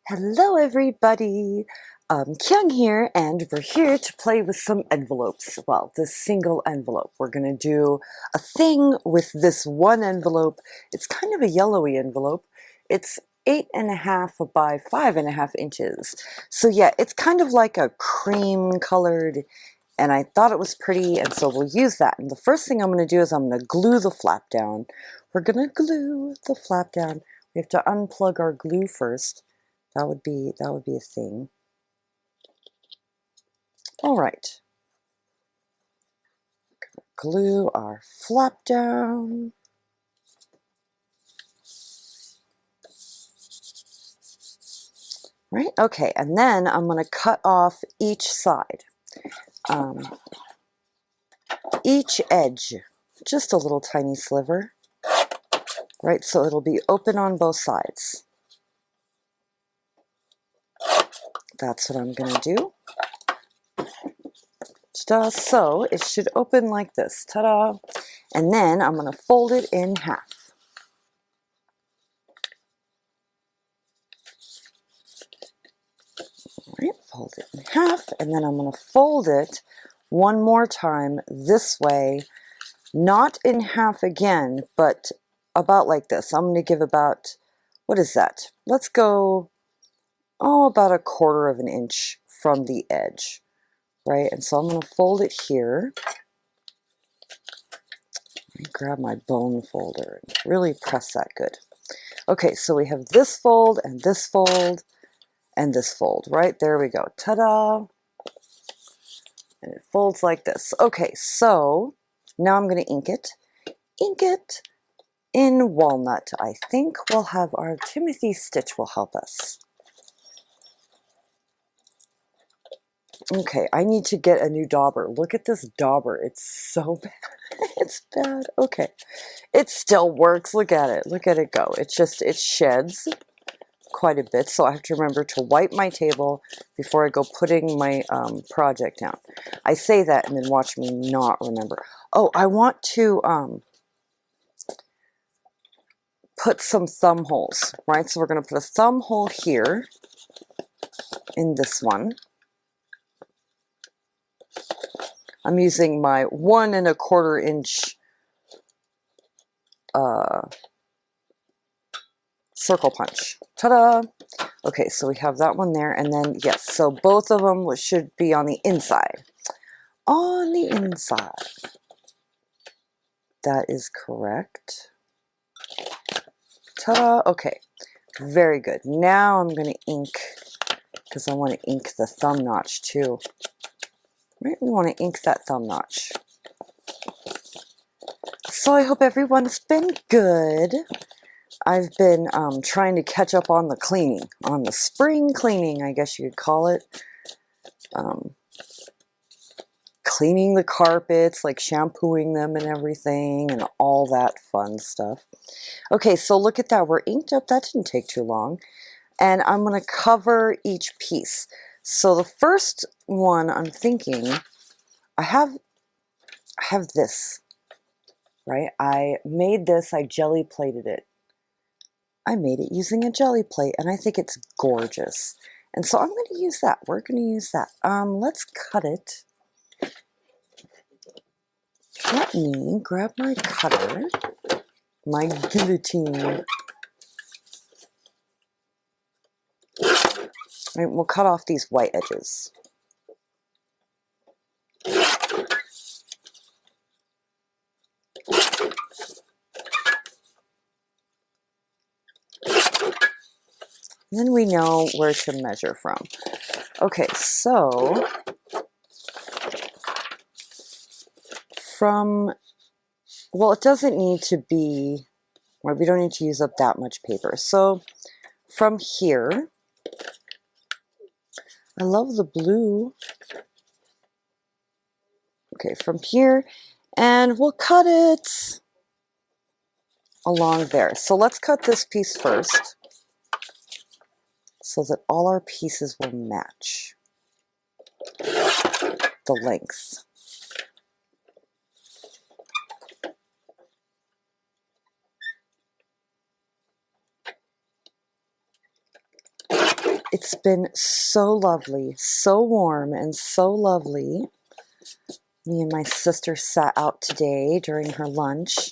Hello everybody! Kyung here, and we're here to play with some envelopes. Well, this single envelope. We're going to do a thing with this one envelope. It's kind of a yellowy envelope. It's 8.5 by 5.5 inches. So yeah, it's kind of like a cream colored, and I thought it was pretty, and so we'll use that. And the first thing I'm going to do is I'm going to glue the flap down. We're going to glue the flap down. We have to unplug our glue first. That would be a thing. All right. Glue our flap down. Right, okay, and then I'm going to cut off each side. Each edge, just a little tiny sliver. Right, so it'll be open on both sides. That's what I'm going to do. So it should open like this. Ta-da! And then I'm going to fold it in half. All right, fold it in half, and then I'm going to fold it one more time this way, not in half again, but about like this. I'm going to give about, what is that? Let's go, about 1/4 of an inch from the edge, right? And so I'm going to fold it here. Let me grab my bone folder and really press that good. Okay, so we have this fold and this fold and this fold, right? There we go. Ta-da! And it folds like this. Okay, so now I'm going to ink it. Ink it in walnut. I think we'll have our Timothy stitch will help us. Okay, I need to get a new dauber. Look at this dauber. It's so bad. It's bad. Okay. It still works. Look at it. Look at it go. It sheds quite a bit, so I have to remember to wipe my table before I go putting my project down. I say that and then watch me not remember. Oh, I want to put some thumb holes, right? So we're going to put a thumb hole here in this one. I'm using my 1 1/4 inch circle punch. Ta-da! Okay, so we have that one there, and then, yes, so both of them should be on the inside. On the inside. That is correct. Ta-da! Okay, very good. Now I'm going to ink, because I want to ink the thumb notch too. Right, we want to ink that thumb notch. So I hope everyone's been good. I've been trying to catch up on the cleaning, on the spring cleaning, I guess you could call it. Cleaning the carpets, like shampooing them and everything, and all that fun stuff. Okay, so look at that. We're inked up. That didn't take too long. And I'm going to cover each piece. So the first one I'm thinking, I have this, right? I made this, I jelly plated it. I made it using a jelly plate, and I think it's gorgeous. And so I'm going to use that. We're going to use that. Let's cut it. Let me grab my cutter, my guillotine. Right, we'll cut off these white edges. Then we know where to measure from. Okay, so well, it doesn't need to be, or we don't need to use up that much paper. So from here, I love the blue. Okay, from here, and we'll cut it along there. So let's cut this piece first, so that all our pieces will match the length. It's been so lovely, so warm and so lovely. Me and my sister sat out today during her lunch.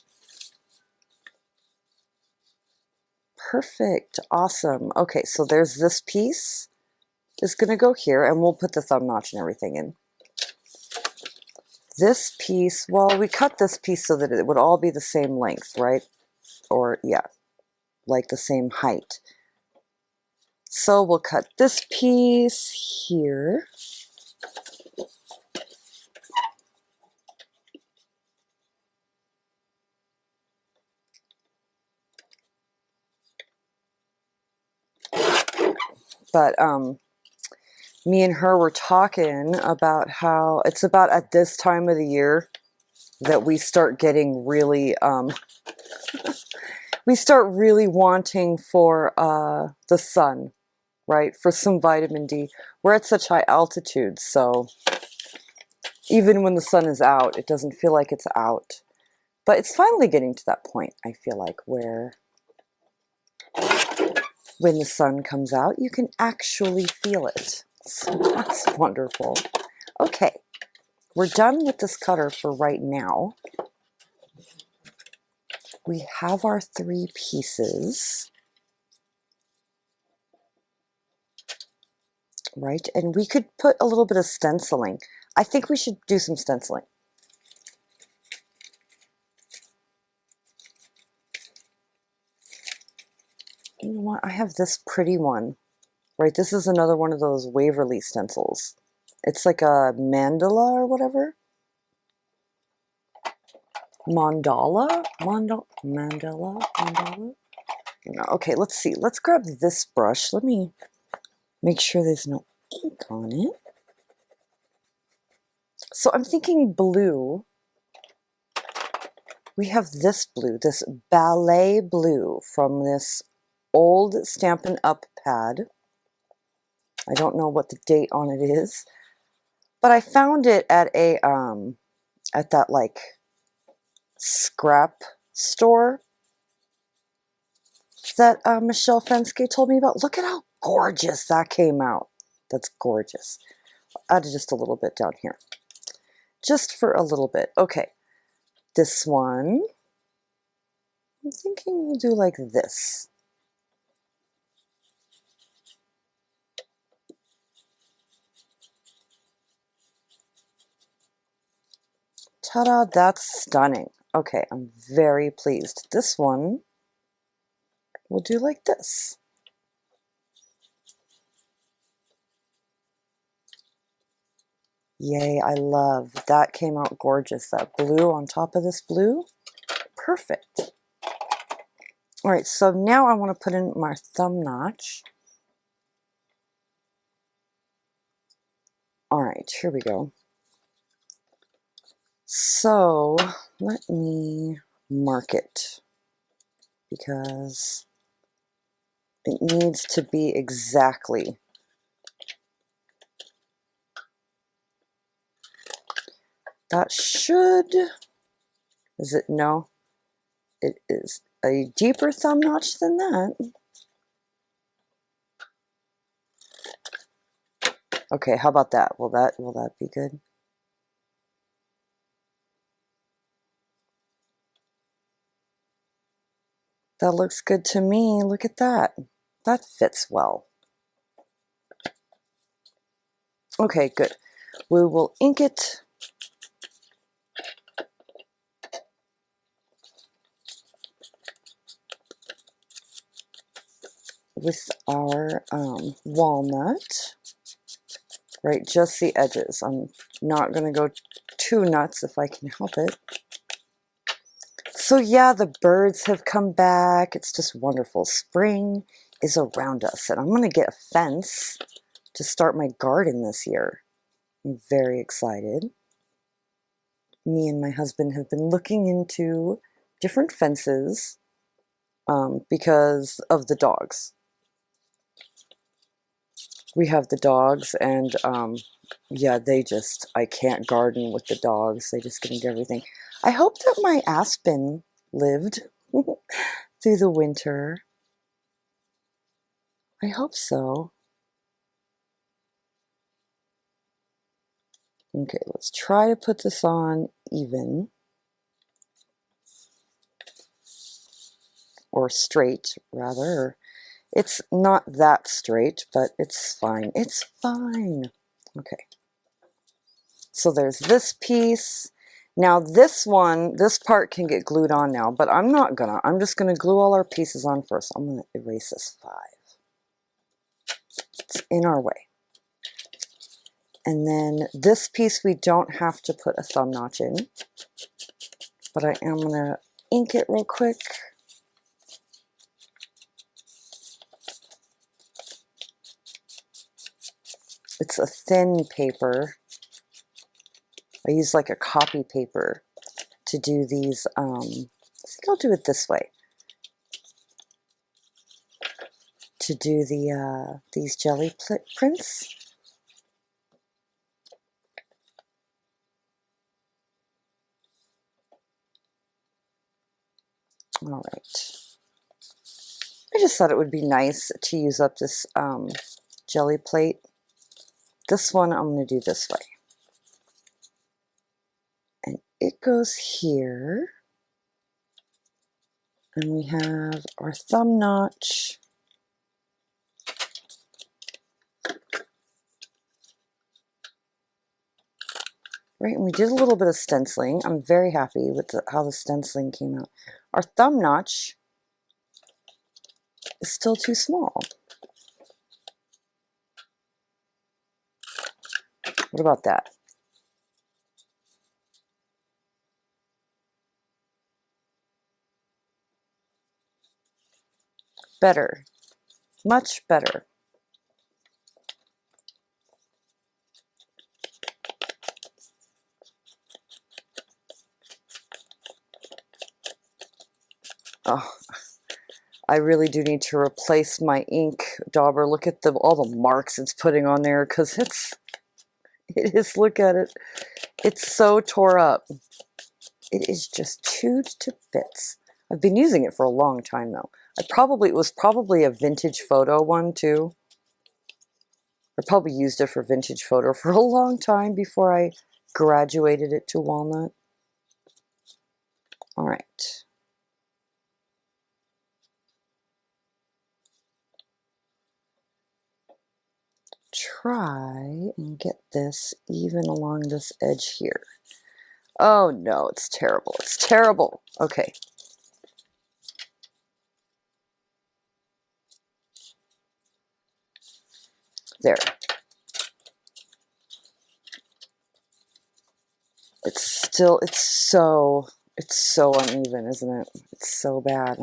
Perfect, awesome. Okay, so there's this piece. It's gonna go here, and we'll put the thumb notch and everything in. This piece, well, we cut this piece so that it would all be the same length, right? Or, yeah, like the same height. So we'll cut this piece here. But me and her were talking about how it's about at this time of the year that we start getting really we start really wanting for the sun, right? For some vitamin D. We're at such high altitude, so even when the sun is out, it doesn't feel like it's out. But it's finally getting to that point, I feel like, where when the sun comes out, you can actually feel it. So that's wonderful. Okay, we're done with this cutter for right now. We have our 3 pieces, right? And we could put a little bit of stenciling. I think we should do some stenciling. You know what? I have this pretty one, right? This is another one of those Waverly stencils. It's like a mandala or whatever. Mandala? Mandala? No, okay, let's see. Let's grab this brush. Let me make sure there's no ink on it. So I'm thinking blue. We have this blue, this ballet blue from this old Stampin' Up pad. I don't know what the date on it is, but I found it at a at that like scrap store that Michelle Fenske told me about. Look at how gorgeous that came out. That's gorgeous. I'll add just a little bit down here. Just for a little bit. Okay. This one, I'm thinking we'll do like this. Ta-da, that's stunning. Okay, I'm very pleased. This one we'll do like this. Yay, I love that. Came out gorgeous. That blue on top of this blue. Perfect. All right, so now I want to put in my thumb notch. All right, here we go. So let me mark it because it needs to be exactly. That should, is it? No, it is a deeper thumb notch than that. Okay, how about that? Will that be good? That looks good to me. Look at that. That fits well. Okay, good. We will ink it. With our walnut, right? Just the edges. I'm not going to go too nuts if I can help it. So yeah, the birds have come back. It's just wonderful. Spring is around us, and I'm going to get a fence to start my garden this year. I'm very excited. Me and my husband have been looking into different fences because of the dogs. We have the dogs, and yeah, I can't garden with the dogs. They just get into everything. I hope that my aspen lived through the winter. I hope so. Okay, let's try to put this on even. Or straight, rather. It's not that straight, but it's fine. It's fine. Okay. So there's this piece. Now this one, this part can get glued on now, but I'm not gonna. I'm just gonna glue all our pieces on first. I'm gonna erase this 5. It's in our way. And then this piece we don't have to put a thumb notch in, but I am gonna ink it real quick. It's a thin paper. I use like a copy paper to do these. I think I'll do it this way. To do the these jelly prints. All right. I just thought it would be nice to use up this jelly plate. This one I'm going to do this way. And it goes here. And we have our thumb notch. Right, and we did a little bit of stenciling. I'm very happy with how the stenciling came out. Our thumb notch is still too small. What about that? Better. Much better. Oh, I really do need to replace my ink dauber. Look at all the marks it's putting on there, because it is, look at it. It's so tore up. It is just chewed to bits. I've been using it for a long time though. It was probably a vintage photo one too. I probably used it for vintage photo for a long time before I graduated it to walnut. All right. Try and get this even along this edge here. Oh no, it's terrible. It's terrible. Okay. There. It's so uneven, isn't it? It's so bad.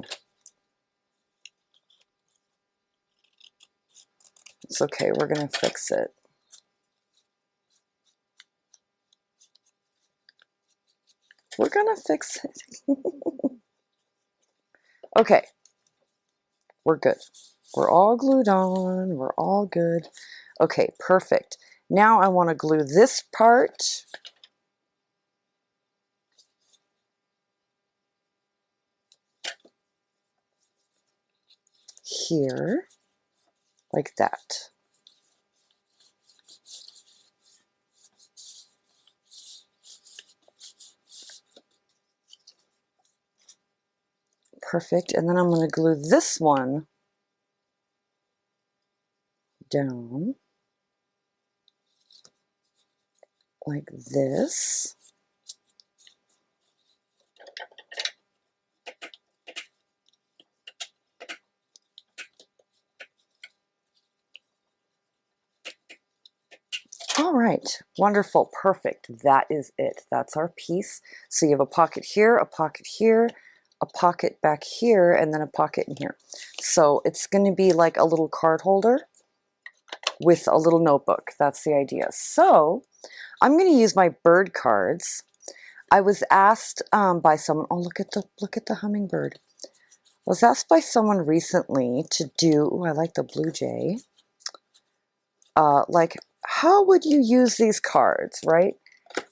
It's okay, we're gonna fix it. We're gonna fix it. Okay, we're good. We're all glued on, we're all good. Okay, perfect. Now I want to glue this part here, like that. Perfect, and then I'm going to glue this one down like this. All right, wonderful, perfect. That is it. That's our piece. So you have a pocket here, a pocket here, a pocket back here, and then a pocket in here. So it's going to be like a little card holder with a little notebook. That's the idea. So I'm going to use my bird cards. I was asked by someone, oh, look at the hummingbird. I was asked by someone recently to do, oh, I like the blue jay. Like, how would you use these cards, right,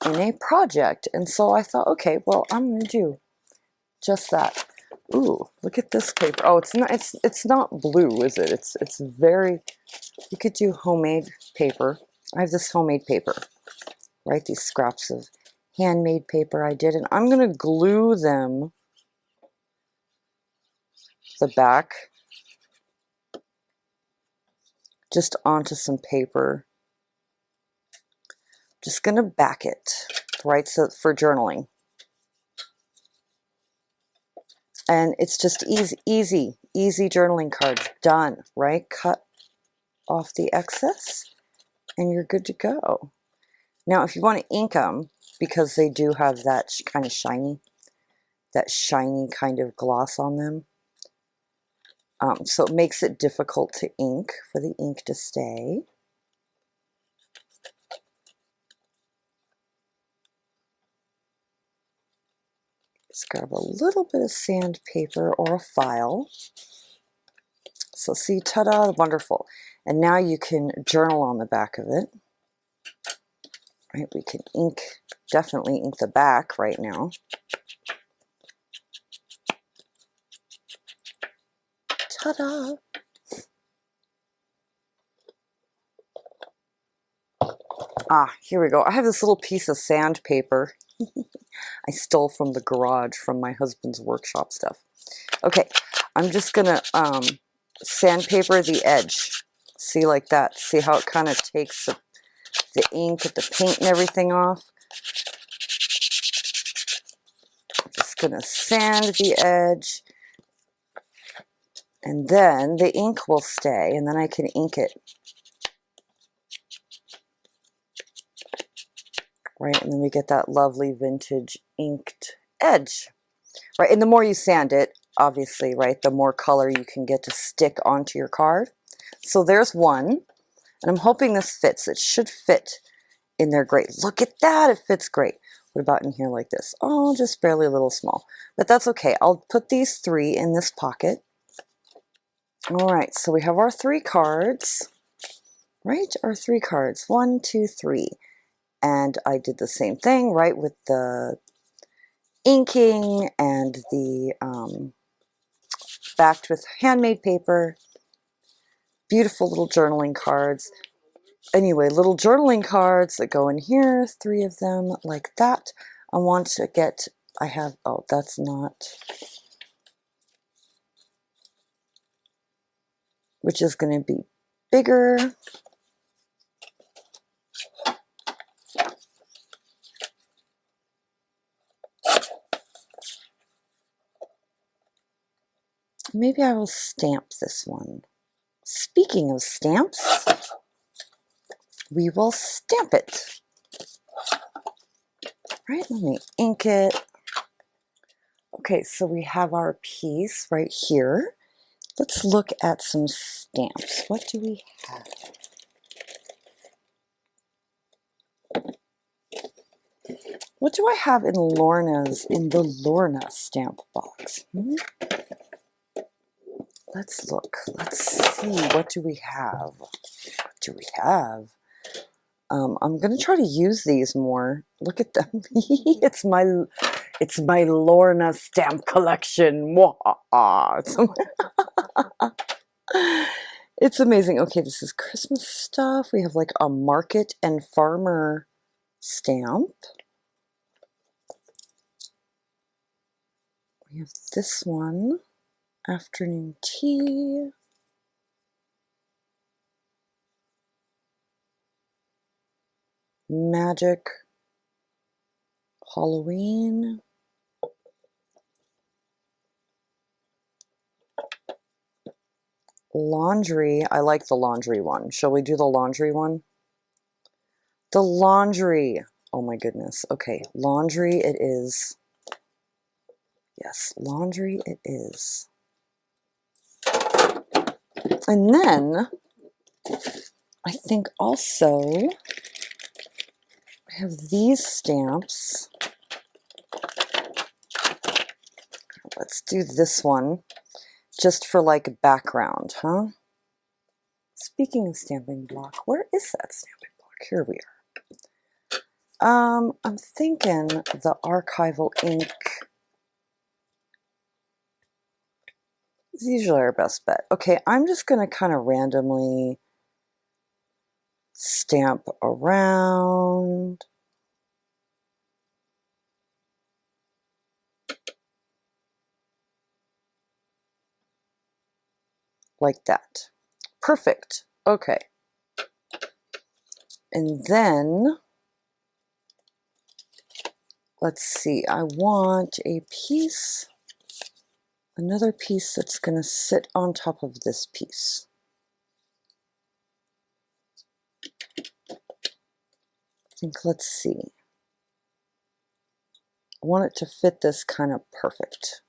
in a project? And so I thought, okay, well, I'm going to do just that. Ooh, look at this paper. Oh, it's not blue, is it? It's very, you could do homemade paper. I have this homemade paper. right? These scraps of handmade paper I did, and I'm going to glue them, the back, just onto some paper. Just going to back it, right, so for journaling. And it's just easy journaling cards. Done, right? Cut off the excess and you're good to go. Now, if you want to ink them, because they do have that kind of shiny kind of gloss on them, so it makes it difficult to ink, for the ink to stay. Just grab a little bit of sandpaper or a file. So see, ta-da, wonderful. And now you can journal on the back of it. Right, we can ink, definitely ink the back right now. Ta-da! Ah, here we go. I have this little piece of sandpaper I stole from the garage from my husband's workshop stuff. Okay, I'm just gonna sandpaper the edge. See, like that. See how it kind of takes the ink, the paint and everything off? I'm just gonna sand the edge. And then the ink will stay, and then I can ink it. Right, and then we get that lovely vintage inked edge. Right, and the more you sand it, obviously, right, the more color you can get to stick onto your card. So there's one, and I'm hoping this fits. It should fit in there great. Look at that, it fits great. What about in here like this? Oh, just barely a little small, but that's okay. I'll put these 3 in this pocket. All right, so we have our 3 cards, right? Our 3 cards, 1, 2, 3. And I did the same thing, right, with the inking and the backed with handmade paper. Beautiful little journaling cards. Anyway, little journaling cards that go in here, 3 of them like that. I want to get, I have, oh, that's not, which is going to be bigger. Maybe I will stamp this one. Speaking of stamps, we will stamp it. Right, let me ink it. Okay, so we have our piece right here. Let's look at some stamps. What do we have? What do I have in the Lorna stamp box? Let's look. Let's see. What do we have? What do we have? I'm gonna try to use these more. Look at them. It's my Lorna stamp collection. It's amazing. Okay, this is Christmas stuff. We have like a market and farmer stamp. We have this one, afternoon tea. Magic, Halloween. Laundry, I like the laundry one. Shall we do the laundry one? The laundry, oh my goodness. Okay, laundry it is. Yes, laundry it is. And then, I think also, I have these stamps. Let's do this one, just for like background, huh? Speaking of stamping block, where is that stamping block? Here we are. I'm thinking the archival ink is usually our best bet. Okay, I'm just gonna kind of randomly stamp around. like that. Perfect. Okay. And then, let's see, I want a piece, another piece that's going to sit on top of this piece. I think, let's see. I want it to fit this kind of perfect.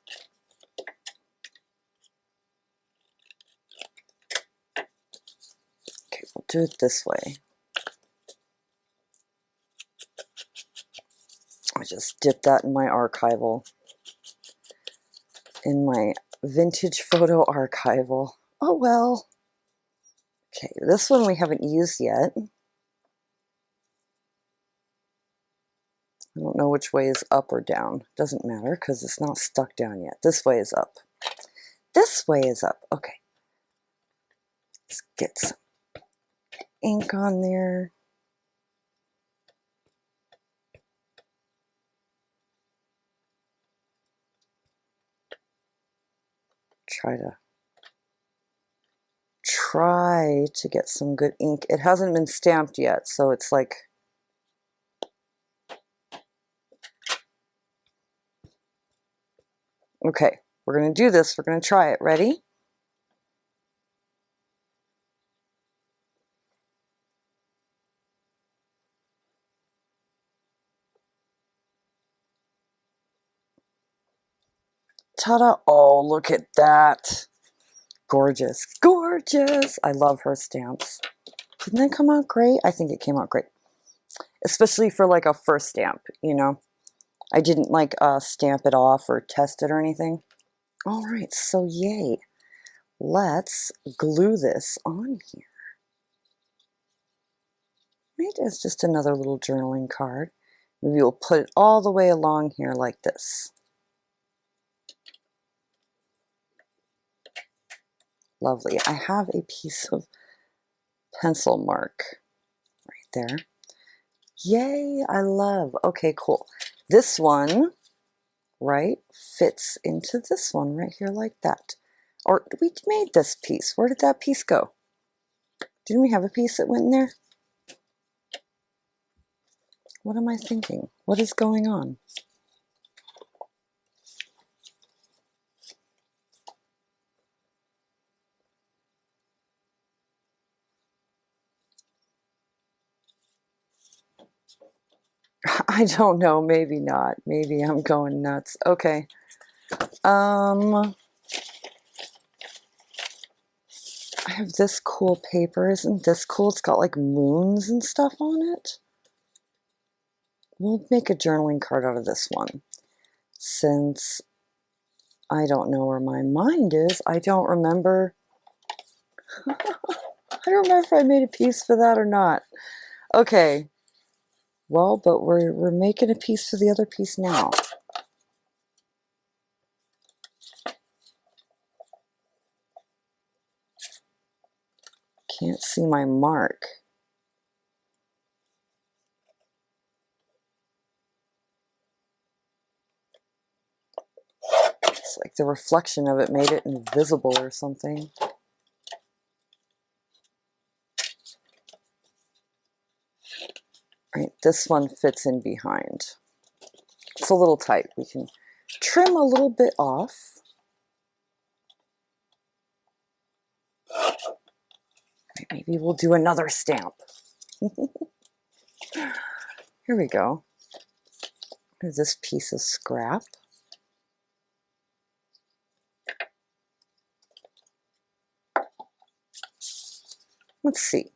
Okay, we'll do it this way. I just dipped that in my archival, in my vintage photo archival. Oh well. Okay, this one we haven't used yet. I don't know which way is up or down. Doesn't matter because it's not stuck down yet. This way is up. This way is up. Okay. Let's get some ink on there. Try to get some good ink. It hasn't been stamped yet, so it's like, okay, we're going to do this. We're going to try it. Ready? Ta-da! Oh, look at that. Gorgeous. Gorgeous! I love her stamps. Didn't that come out great? I think it came out great. Especially for like a first stamp, you know. I didn't like stamp it off or test it or anything. All right, so yay. Let's glue this on here. Right, it's just another little journaling card. Maybe we'll put it all the way along here like this. Lovely. I have a piece of pencil mark right there. Yay, I love. Okay, cool. This one, right, fits into this one right here like that. Or we made this piece. Where did that piece go? Didn't we have a piece that went in there? What am I thinking? What is going on? I don't know, maybe not. Maybe I'm going nuts. Okay. I have this cool paper. Isn't this cool? It's got like moons and stuff on it. We'll make a journaling card out of this one. Since I don't know where my mind is, I don't remember. I don't remember if I made a piece for that or not. Okay. Well, but we're making a piece for the other piece now. Can't see my mark. It's like the reflection of it made it invisible or something. Right, this one fits in behind. It's a little tight. We can trim a little bit off. Maybe we'll do another stamp. Here we go. Here's this piece of scrap. Let's see.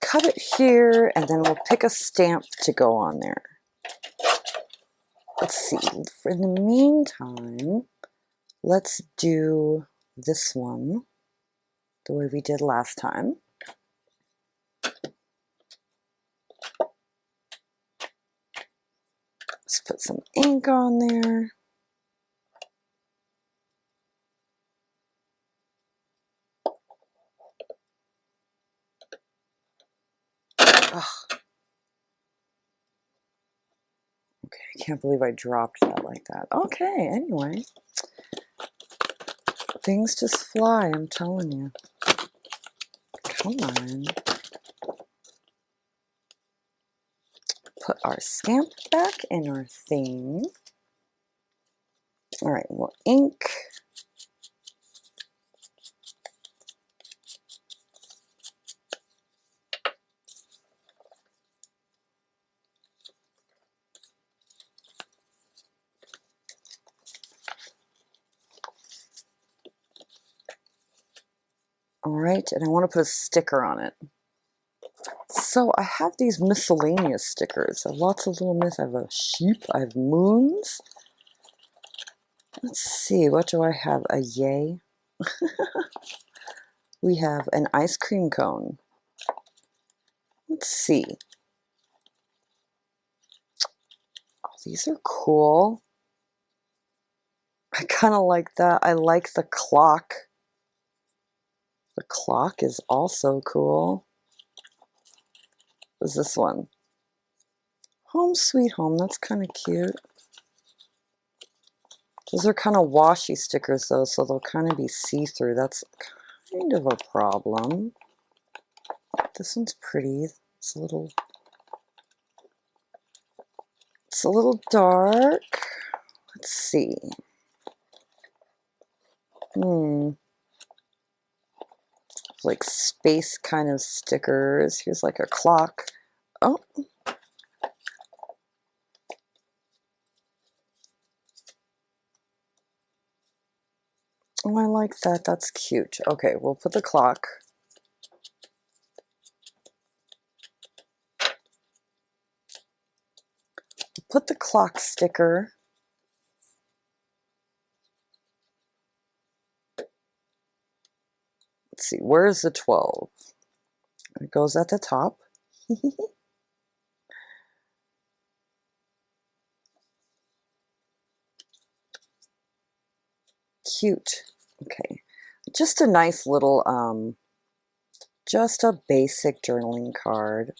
Cut it here, and then we'll pick a stamp to go on there. Let's see. In the meantime, let's do this one the way we did last time. Let's put some ink on there. Ugh. Okay, I can't believe I dropped that like that. Okay, anyway. Things just fly, I'm telling you. Come on. Put our stamp back in our thing. All right, we'll ink. All right, and I want to put a sticker on it. So I have these miscellaneous stickers. I have lots of little I have a sheep, I have moons. Let's see, what do I have? A yay. We have an ice cream cone. Let's see. Oh, these are cool. I kind of like that. I like the clock. The clock is also cool. What is this one? Home Sweet Home. That's kind of cute. Those are kind of washy stickers though, so they'll kind of be see-through. That's kind of a problem. This one's pretty. It's a little dark. Let's see. Like space kind of stickers. Here's like a clock. Oh. Oh, I like that. That's cute. Okay, we'll put the clock. Put the clock sticker. Let's see, where's the 12? It goes at the top. Cute. Okay. Just a nice little, just a basic journaling card.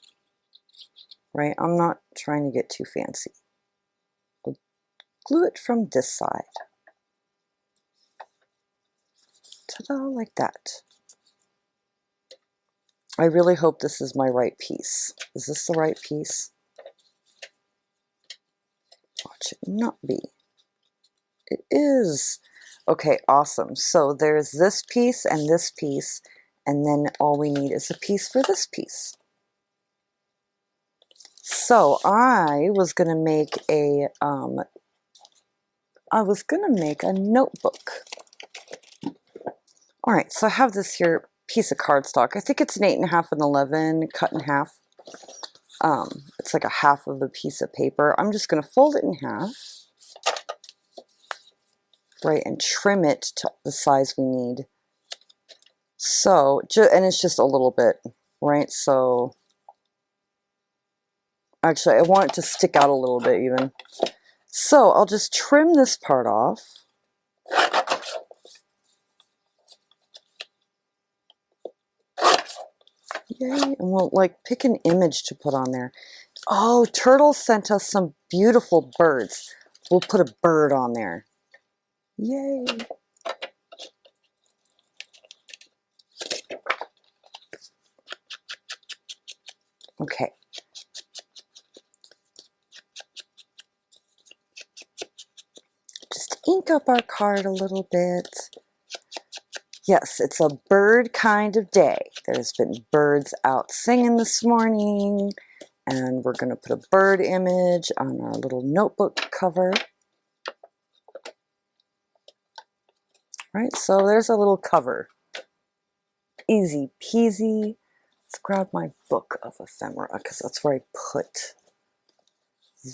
Right? I'm not trying to get too fancy. We'll glue it from this side. Ta-da, like that. I really hope this is my right piece. Is this the right piece? Watch it not be. It is. Okay, awesome. So there's this piece, and then all we need is a piece for this piece. So I was gonna make a notebook. All right, so I have this here piece of cardstock. I think it's an 8.5 and 11 cut in half. It's like a half of a piece of paper. I'm just gonna fold it in half, right, and trim it to the size we need. So, and it's just a little bit, right? So, actually, I want it to stick out a little bit even. So, I'll just trim this part off. Yay, and we'll like pick an image to put on there. Oh, Turtle sent us some beautiful birds. We'll put a bird on there. Yay. Okay. Just ink up our card a little bit. Yes, it's a bird kind of day. There's been birds out singing this morning, and we're going to put a bird image on our little notebook cover. Right, so there's a little cover. Easy peasy. Let's grab my book of ephemera because that's where I put.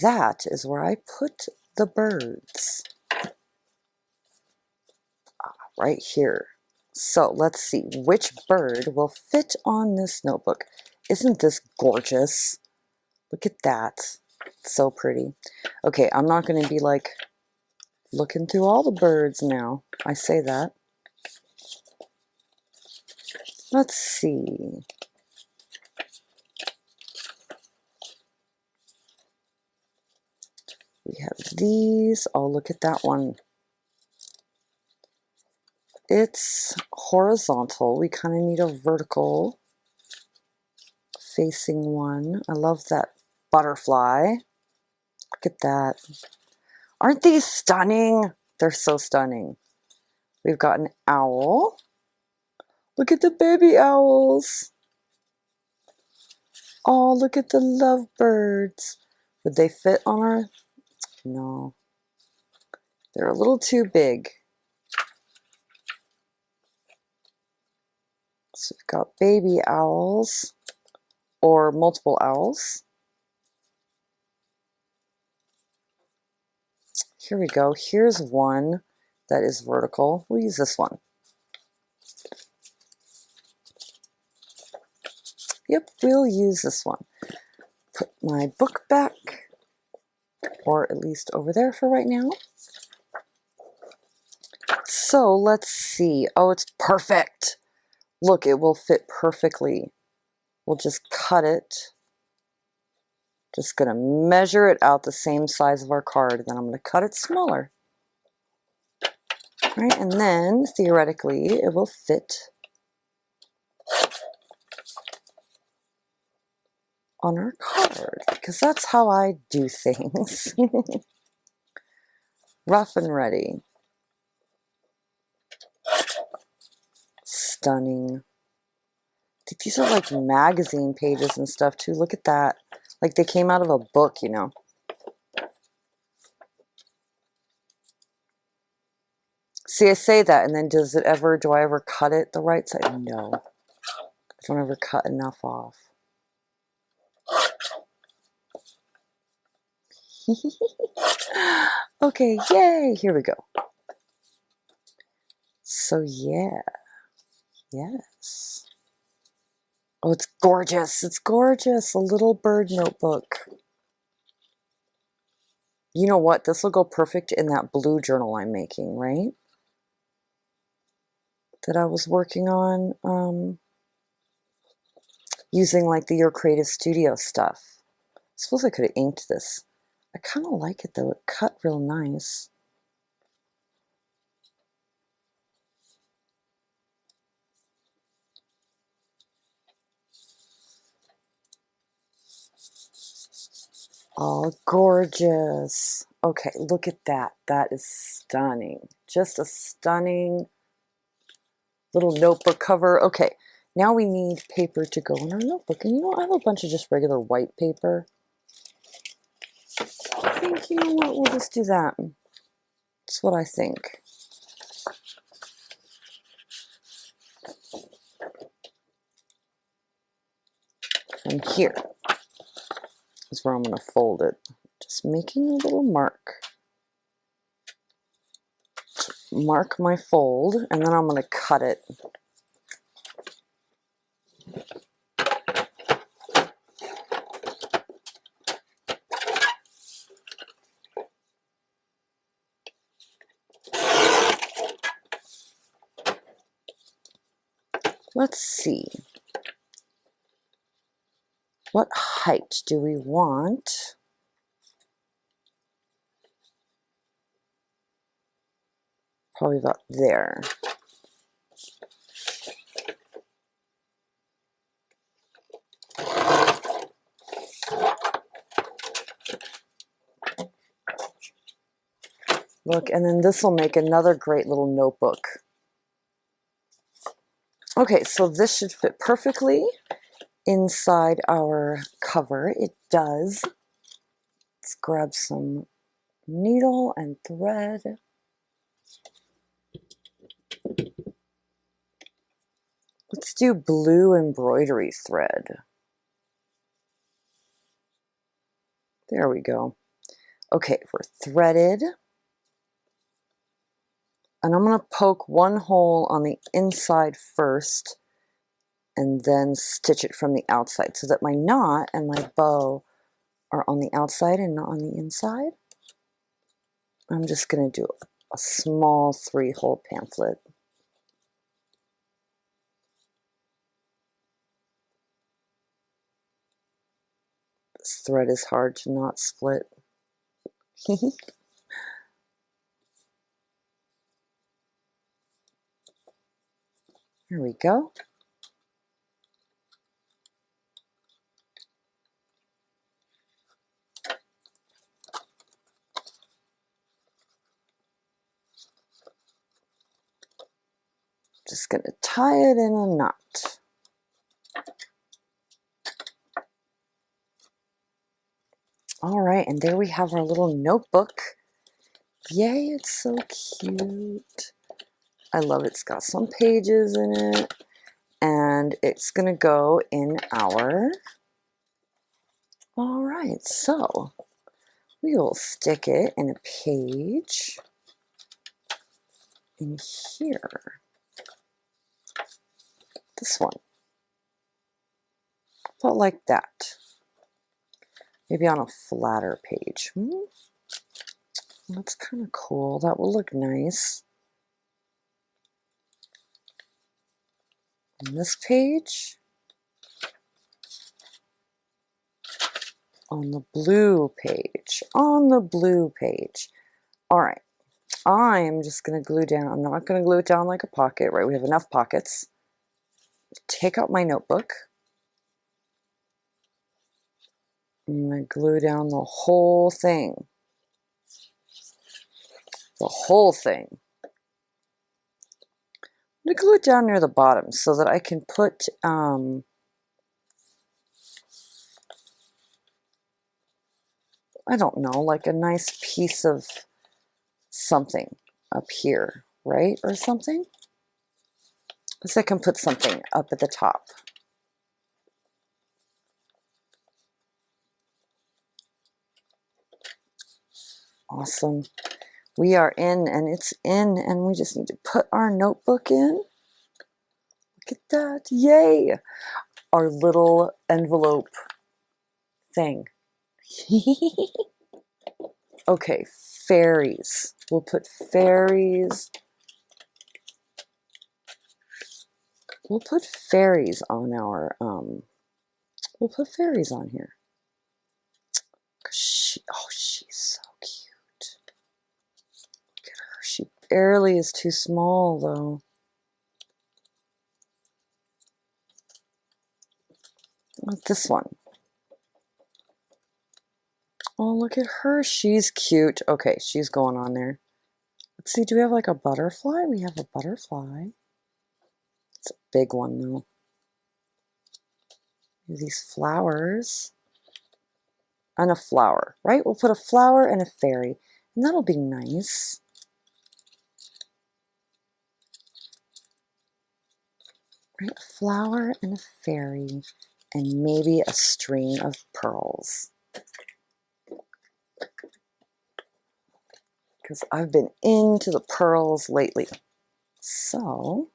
That is where I put the birds. Right here. So let's see which bird will fit on this notebook. Isn't this gorgeous? Look at that. So pretty. Okay, I'm not going to be like looking through all the birds now. I say that. Let's see. We have these. Oh, look at that one. It's horizontal. We kind of need a vertical facing one. I love that butterfly. Look at that. Aren't these stunning? They're so stunning. We've got an owl. Look at the baby owls. Oh, look at the lovebirds. Would they fit on our... No. They're a little too big. So we've got baby owls or multiple owls. Here we go. Here's one that is vertical. We'll use this one. Yep, we'll use this one. Put my book back, or at least over there for right now. So let's see. Oh, it's perfect. Look, it will fit perfectly. We'll just cut it. Just gonna measure it out the same size of our card, then I'm gonna cut it smaller. Right, and then theoretically it will fit on our card, because that's how I do things. Rough and ready. Stunning. These are like magazine pages and stuff too. Look at that. Like they came out of a book, you know. See, I say that, and then do I ever cut it the right side? No. I don't ever cut enough off. Okay, yay! Here we go. So yeah. Yes. Oh, it's gorgeous. It's gorgeous. A little bird notebook. You know what? This will go perfect in that blue journal I'm making, right? That I was working on using like the Your Creative Studio stuff. I suppose I could have inked this. I kind of like it though. It cut real nice. Oh, gorgeous. Okay, look at that. That is stunning. Just a stunning little notebook cover. Okay, now we need paper to go in our notebook. And you know, I have a bunch of just regular white paper. I think, you know what, we'll just do that. That's what I think. And here is where I'm going to fold it. Just making a little mark. Mark my fold, and then I'm going to cut it. Let's see. What height do we want? Probably about there. Look, and then this will make another great little notebook. Okay, so this should fit perfectly inside our cover. It does. Let's grab some needle and thread. Let's do blue embroidery thread. There we go. Okay, we're threaded. And I'm going to poke one hole on the inside first and then stitch it from the outside so that my knot and my bow are on the outside and not on the inside. I'm just going to do a small 3-hole pamphlet. This thread is hard to not split. Here we go. Just going to tie it in a knot. All right, and there we have our little notebook. Yay, it's so cute. I love it. It's got some pages in it, and it's going to go in our... All right, so we will stick it in a page in here. This one. About like that. Maybe on a flatter page. That's kind of cool. That will look nice. On this page. On the blue page. On the blue page. All right. I'm just going to glue down. I'm not going to glue it down like a pocket, right? We have enough pockets. Take out my notebook. I'm going to glue down the whole thing. The whole thing. I'm going to glue it down near the bottom so that I can put I don't know, like a nice piece of something up here, right? Or something. So I can put something up at the top. Awesome. We are in, and it's in, and we just need to put our notebook in. Look at that. Yay! Our little envelope thing. Okay, fairies. We'll put fairies. We'll put fairies on our, we'll put fairies on here. Oh, she's so cute. Look at her. She barely is too small, though. Like this one. Oh, look at her. She's cute. Okay, she's going on there. Let's see, do we have like a butterfly? We have a butterfly. It's a big one, though. These flowers. And a flower, right? We'll put a flower and a fairy, and that'll be nice. Right? A flower and a fairy, and maybe a string of pearls. Because I've been into the pearls lately. So,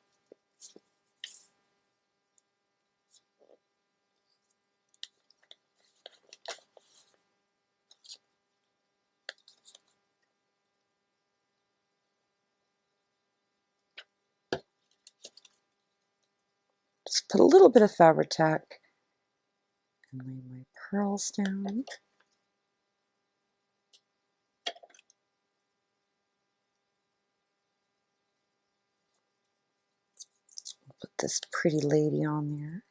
just put a little bit of Fabri-Tac and lay my pearls down. Put this pretty lady on there.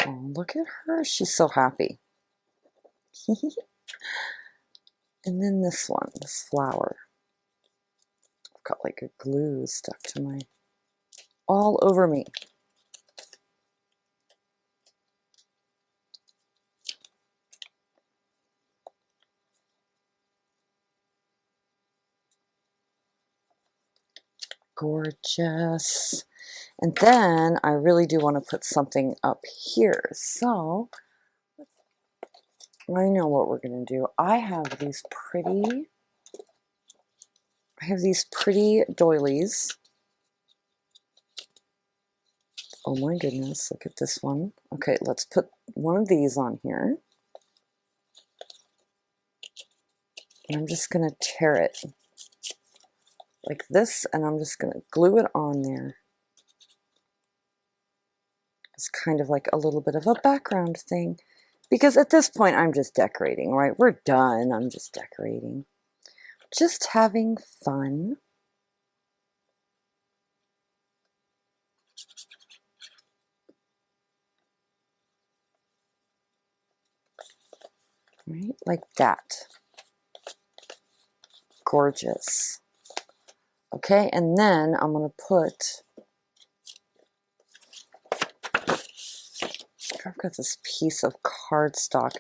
Oh, look at her. She's so happy. And then this one, this flower. I've got like a glue stuck to my, all over me. Gorgeous. And then I really do want to put something up here. So I know what we're going to do. I have these pretty doilies. Oh my goodness, look at this one. Okay, let's put one of these on here. And I'm just going to tear it like this, and I'm just going to glue it on there. It's kind of like a little bit of a background thing, because at this point I'm just decorating, right? We're done. I'm just decorating. Just having fun. Right? Like that. Gorgeous. Okay, and then I'm going to put, I've got this piece of cardstock.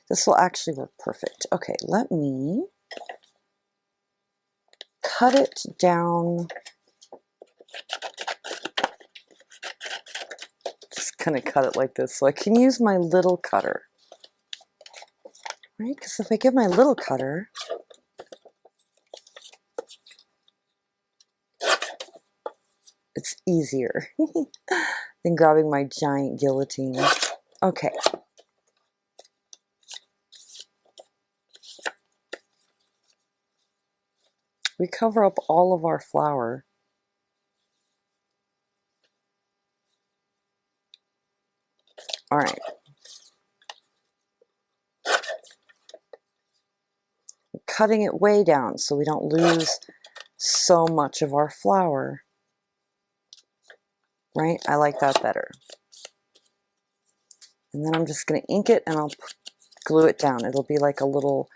This will actually work perfect. Okay, let me cut it down. Just gonna cut it like this so I can use my little cutter. Right? Because if I get my little cutter, it's easier than grabbing my giant guillotine. Okay. We cover up all of our flour. All right. Cutting it way down so we don't lose so much of our flour. Right? I like that better. And then I'm just going to ink it and I'll glue it down. It'll be like a little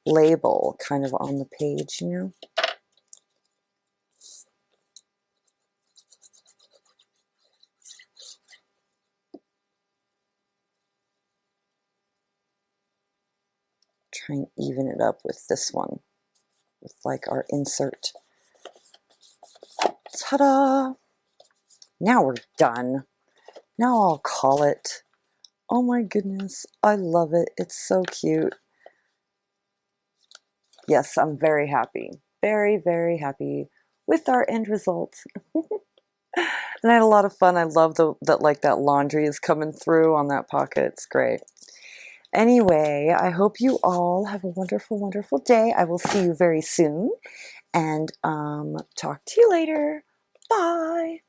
label kind of on the page, you know? Try and even it up with this one, with like our insert. Ta-da! Now we're done. Now I'll call it. Oh my goodness, I love it. It's so cute. Yes, I'm very happy. Very, very happy with our end result. And I had a lot of fun. I love that like that laundry is coming through on that pocket. It's great. Anyway, I hope you all have a wonderful, wonderful day. I will see you very soon and talk to you later. Bye.